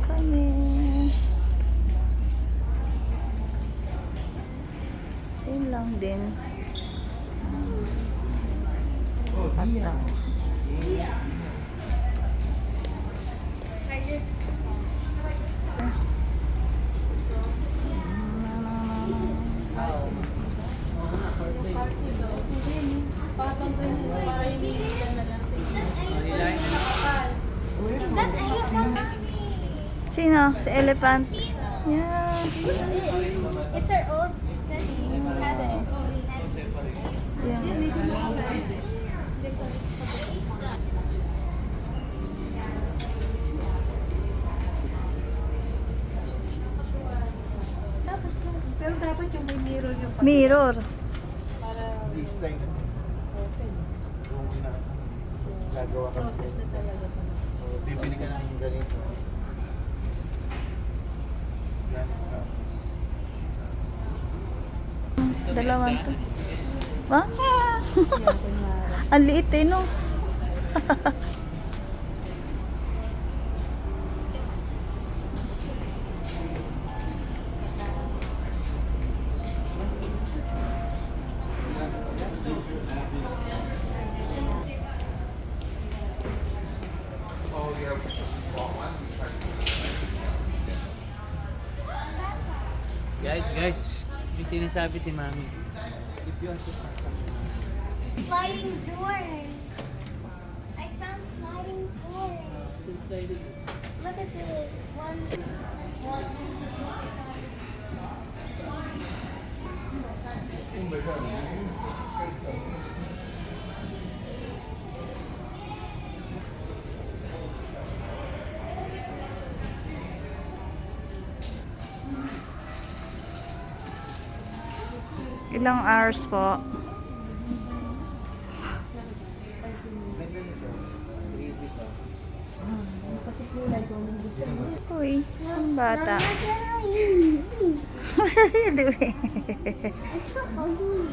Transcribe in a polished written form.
kami. Same lang din. Ata. Sino? Si Elephant? Yeah. It's our old daddy. Had it. Yeah. Pero dapat yung may mirror yung Mirror. para This time, open. kung gagawa ka Closet na talaga. bibili ka ng ganito. Yan. Dalawang to. Ha? Ang liit eh, no? Guys, yung sinasabi ni Mami. If you want to Sliding door. I found sliding door. Look at this. One. Ilang hours po? Ganda nito. 3D pa. Kulay ko ang gusto mo. Uy, ang bata. Mama, get out. Diba? It's so ugly.